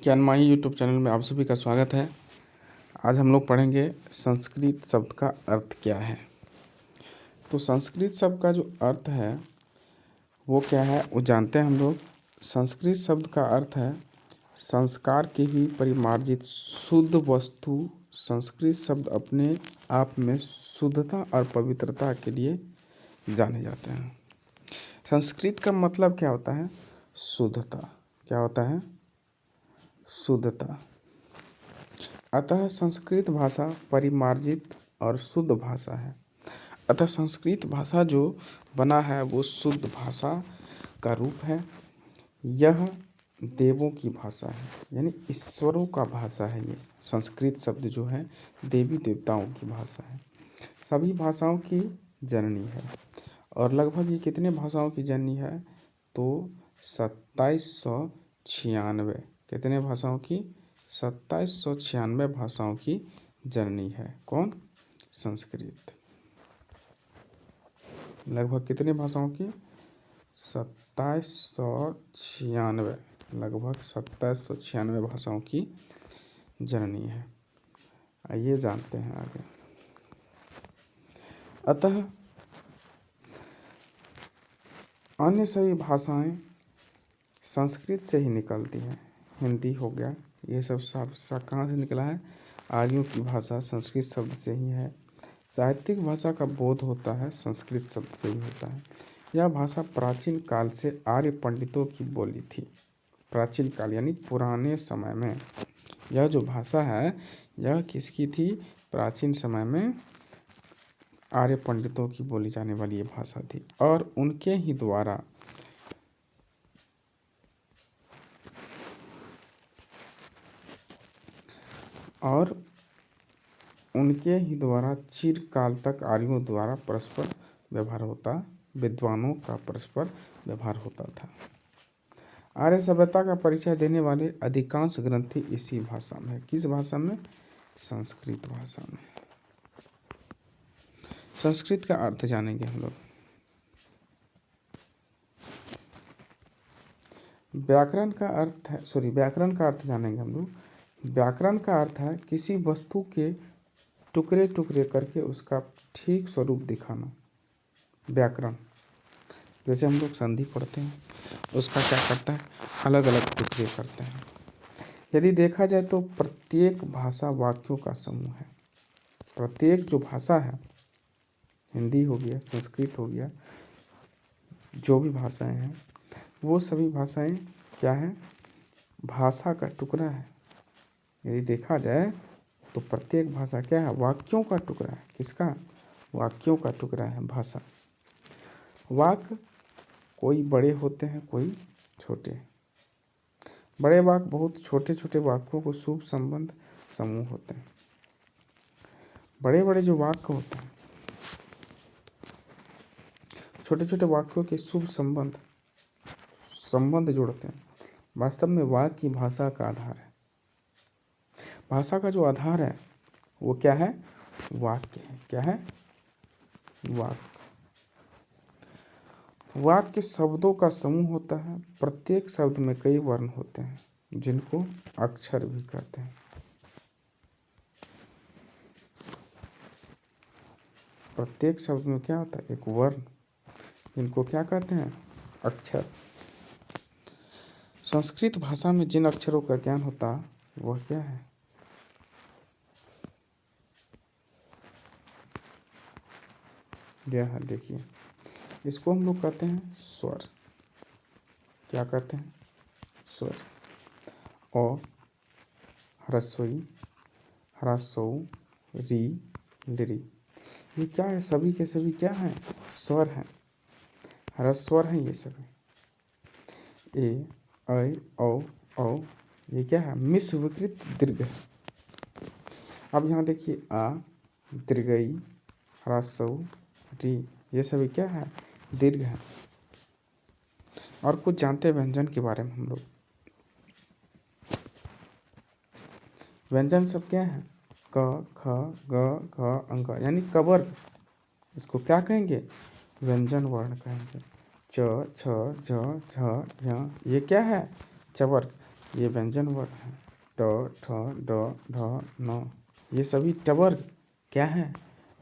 ज्ञानमाही YouTube channel में आप सभी का स्वागत है। आज हम लोग पढ़ेंगे संस्कृत शब्द का अर्थ क्या है। तो संस्कृत शब्द का जो अर्थ है वो क्या है वो जानते हैं हम लोग। संस्कृत शब्द का अर्थ है संस्कार की ही परिमार्जित शुद्ध वस्तु। संस्कृत शब्द अपने आप में शुद्धता और पवित्रता के लिए जाने जाते हैं। संस्कृत का मतलब क्या होता है? शुद्धता। क्या होता है? शुद्धता। अतः संस्कृत भाषा परिमार्जित और शुद्ध भाषा है। अतः संस्कृत भाषा जो बना है वो शुद्ध भाषा का रूप है। यह देवों की भाषा है, यानी ईश्वरों का भाषा है। ये संस्कृत शब्द जो है देवी देवताओं की भाषा है, सभी भाषाओं की जननी है। और लगभग ये कितने भाषाओं की जननी है? तो 2796। कितने भाषाओं की? 2796 भाषाओं की जननी है। कौन? संस्कृत। लगभग कितने भाषाओं की? 2796। लगभग 2796 भाषाओं की जननी है। आइए जानते हैं आगे। अतः अन्य सभी भाषाएं संस्कृत से ही निकलती हैं। हिंदी हो गया, ये सब कहाँ से निकला है? आर्यों की भाषा संस्कृत शब्द से ही है। साहित्यिक भाषा का बोध होता है संस्कृत शब्द से ही होता है। यह भाषा प्राचीन काल से आर्य पंडितों की बोली थी। प्राचीन काल यानी पुराने समय में यह जो भाषा है यह किसकी थी? प्राचीन समय में आर्य पंडितों की बोली जाने वाली ये भाषा थी। और उनके ही द्वारा चिरकाल तक आर्यों द्वारा परस्पर व्यवहार होता, विद्वानों का परस्पर व्यवहार होता था। आर्य सभ्यता का परिचय देने वाले अधिकांश ग्रंथ इसी भाषा में है। किस भाषा में? संस्कृत भाषा में। संस्कृत का अर्थ जानेंगे हम लोग। व्याकरण का अर्थ जानेंगे हम लोग। व्याकरण का अर्थ है किसी वस्तु के टुकड़े टुकड़े करके उसका ठीक स्वरूप दिखाना। व्याकरण, जैसे हम लोग संधि पढ़ते हैं उसका क्या करता है? अलग अलग टुकड़े करते हैं। यदि देखा जाए तो प्रत्येक भाषा वाक्यों का समूह है। प्रत्येक जो भाषा है, हिंदी हो गया, संस्कृत हो गया, जो भी भाषाएं हैं वो सभी भाषाएं क्या है? भाषा का टुकड़ा है। यदि देखा जाए तो प्रत्येक भाषा क्या है? वाक्यों का टुकड़ा है। किसका? वाक्यों का टुकड़ा है भाषा। वाक्य कोई बड़े होते हैं, कोई छोटे। बड़े वाक्य बहुत छोटे छोटे वाक्यों को शुभ संबंध समूह होते हैं। बड़े बड़े जो वाक्य होते हैं, छोटे छोटे वाक्यों के शुभ संबंध जोड़ते हैं। वास्तव में वाक्य की भाषा का आधार है। भाषा का जो आधार है वो क्या है? वाक्य है। क्या है? वाक्य। वाक्य शब्दों का समूह होता है। प्रत्येक शब्द में कई वर्ण होते हैं जिनको अक्षर भी कहते हैं। प्रत्येक शब्द में क्या होता है? एक वर्ण, जिनको क्या कहते हैं? अक्षर। संस्कृत भाषा में जिन अक्षरों का ज्ञान होता वह क्या है? यह है, देखिए, इसको हम लोग कहते हैं स्वर। क्या कहते हैं? स्वर। अ, ह्रस्वई, ह्रस्व, री, लिरी, ये क्या है? सभी के सभी क्या हैं? स्वर हैं, ह्रस्वर हैं ये सभी। ए, ऐ, औ, औ, ये क्या है? मिश्र विकृत दीर्घ है। अब यहाँ देखिए आ, दीर्घई, ह्रस्व, री, ये सभी क्या है? दीर्घ है। और कुछ जानते हैं व्यंजन के बारे में हम लोग। व्यंजन सब क्या है? क, ख, ग, घ, अंग, यानी कवर्ग। इसको क्या कहेंगे? व्यंजन वर्ण कहेंगे। च, छ, झ, झ, झ, ये क्या है? चवर्ग। ये व्यंजन वर्ण है। ट, ठ, ड, ढ, न, ये सभी टवर्ग क्या है?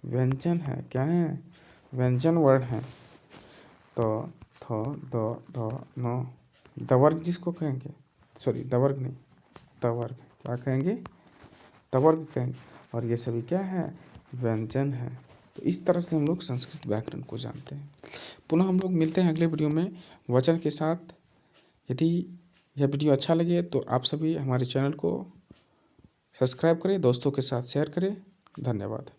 व्यंजन है। क्या है? व्यंजन वर्ण है। त, थ, द, ध, न, दवर्ग जिसको कहेंगे, सॉरी दवर्ग नहीं, तवर्ग, क्या कहेंगे? तवर्ग कहेंगे। और ये सभी क्या है? व्यंजन है। तो इस तरह से हम लोग संस्कृत व्याकरण को जानते हैं। पुनः हम लोग मिलते हैं अगले वीडियो में वचन के साथ। यदि यह वीडियो अच्छा लगे तो आप सभी हमारे चैनल को सब्सक्राइब करें, दोस्तों के साथ शेयर करें। धन्यवाद।